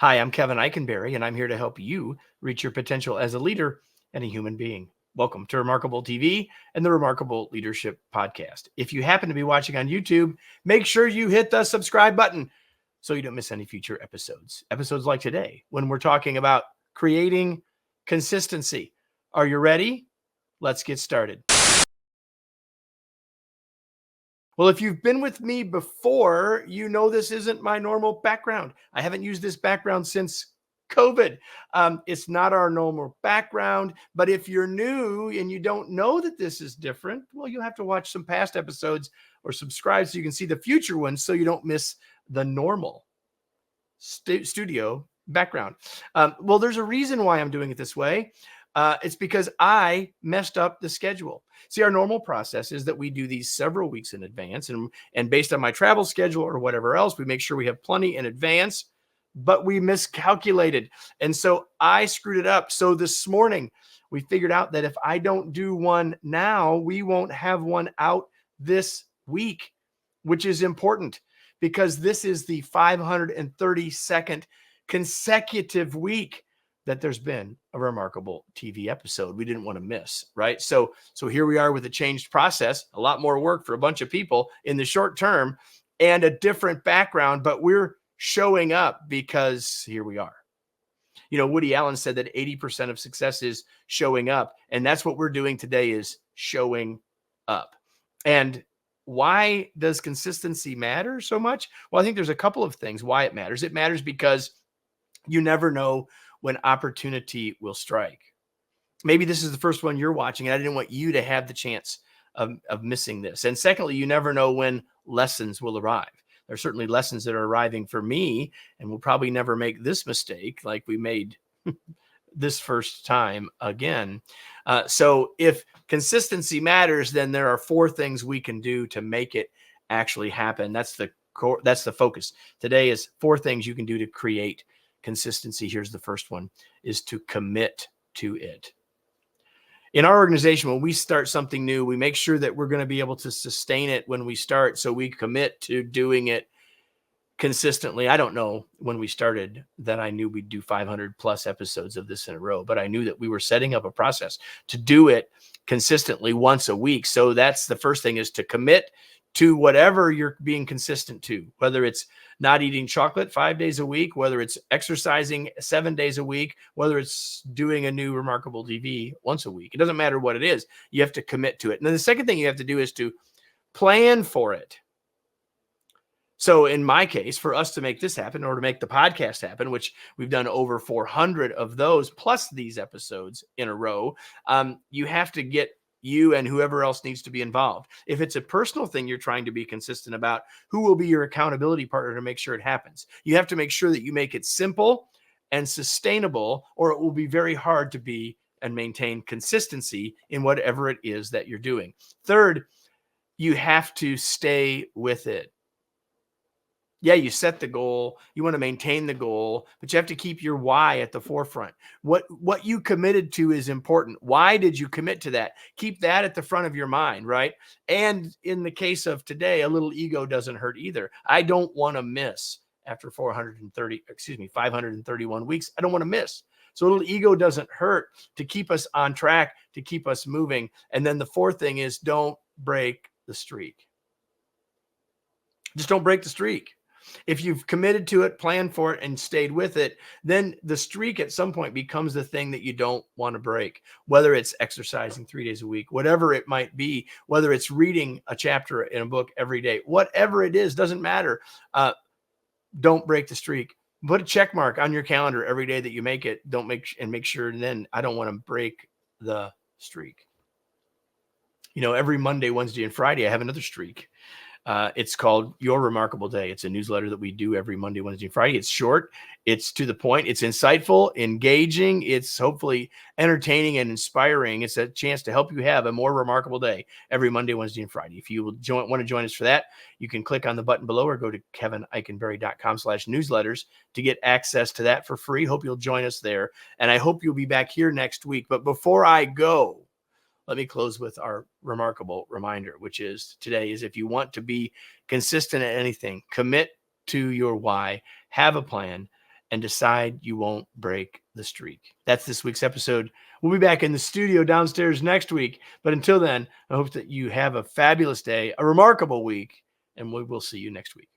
Hi, I'm Kevin Eikenberry, and I'm here to help you reach your potential as a leader and a human being. Welcome to Remarkable TV and the Remarkable Leadership Podcast. If you happen to be watching on YouTube, make sure you hit the subscribe button so you don't miss any future episodes. Episodes like today, when we're talking about creating consistency. Are you ready? Let's get started. Well, if you've been with me before, you know this isn't my normal background. I haven't used this background since COVID. It's not our normal background, but if you're new and you don't know that this is different, well, you'll have to watch some past episodes or subscribe so you can see the future ones so you don't miss the normal studio background. Well, there's a reason why I'm doing it this way. It's because I messed up the schedule. See, our normal process is that we do these several weeks in advance, and based on my travel schedule or whatever else, we make sure we have plenty in advance, but we miscalculated. And so I screwed it up. So this morning, we figured out that if I don't do one now, we won't have one out this week, which is important because this is the 532nd consecutive week that there's been a Remarkable TV episode we didn't want to miss, right? So here we are with a changed process, a lot more work for a bunch of people in the short term and a different background, but we're showing up because here we are. You know, Woody Allen said that 80% of success is showing up, and that's what we're doing today is showing up. And why does consistency matter so much? Well, I think there's a couple of things why it matters. It matters because you never know when opportunity will strike. Maybe this is the first one you're watching, and I didn't want you to have the chance of missing this. And secondly, you never know when lessons will arrive. There are certainly lessons that are arriving for me, and we'll probably never make this mistake like we made this first time again. So if consistency matters, then there are 4 things we can do to make it actually happen. That's the core. That's the focus. Today is 4 things you can do to create consistency. Here's the first one, is to commit to it. In our organization, when we start something new, we make sure that we're going to be able to sustain it when we start. So we commit to doing it consistently. I don't know when we started that I knew we'd do 500 plus episodes of this in a row, but I knew that we were setting up a process to do it consistently once a week. So that's the first thing, is to commit to whatever you're being consistent to, whether it's not eating chocolate 5 days a week, whether it's exercising 7 days a week, whether it's doing a new Remarkable TV once a week. It doesn't matter what it is. You have to commit to it. And then the second thing you have to do is to plan for it. So in my case, for us to make this happen, or to make the podcast happen, which we've done over 400 of those, plus these episodes in a row, you have to get you and whoever else needs to be involved. If it's a personal thing you're trying to be consistent about, who will be your accountability partner to make sure it happens? You have to make sure that you make it simple and sustainable, or it will be very hard to be and maintain consistency in whatever it is that you're doing. Third, you have to stay with it. Yeah, you set the goal, you want to maintain the goal, but you have to keep your why at the forefront. What you committed to is important. Why did you commit to that? Keep that at the front of your mind, right? And in the case of today, a little ego doesn't hurt either. I don't want to miss after 531 weeks. I don't want to miss. So a little ego doesn't hurt to keep us on track, to keep us moving. And then the fourth thing is, don't break the streak. Just don't break the streak. If you've committed to it, planned for it, and stayed with it, then the streak at some point becomes the thing that you don't want to break, whether it's exercising 3 days a week, whatever it might be, whether it's reading a chapter in a book every day, whatever it is, doesn't matter. Don't break the streak. Put a check mark on your calendar every day that you make it. Make sure, and then I don't want to break the streak. You know, every Monday, Wednesday, and Friday, I have another streak. It's called Your Remarkable Day. It's a newsletter that we do every Monday, Wednesday, and Friday. It's short. It's to the point. It's insightful, engaging. It's hopefully entertaining and inspiring. It's a chance to help you have a more remarkable day every Monday, Wednesday, and Friday. If you want to join us for that, you can click on the button below or go to kevineikenberry.com/newsletters to get access to that for free. Hope you'll join us there. And I hope you'll be back here next week. But before I go, let me close with our remarkable reminder, which is today is, if you want to be consistent at anything, commit to your why, have a plan, and decide you won't break the streak. That's this week's episode. We'll be back in the studio downstairs next week. But until then, I hope that you have a fabulous day, a remarkable week, and we will see you next week.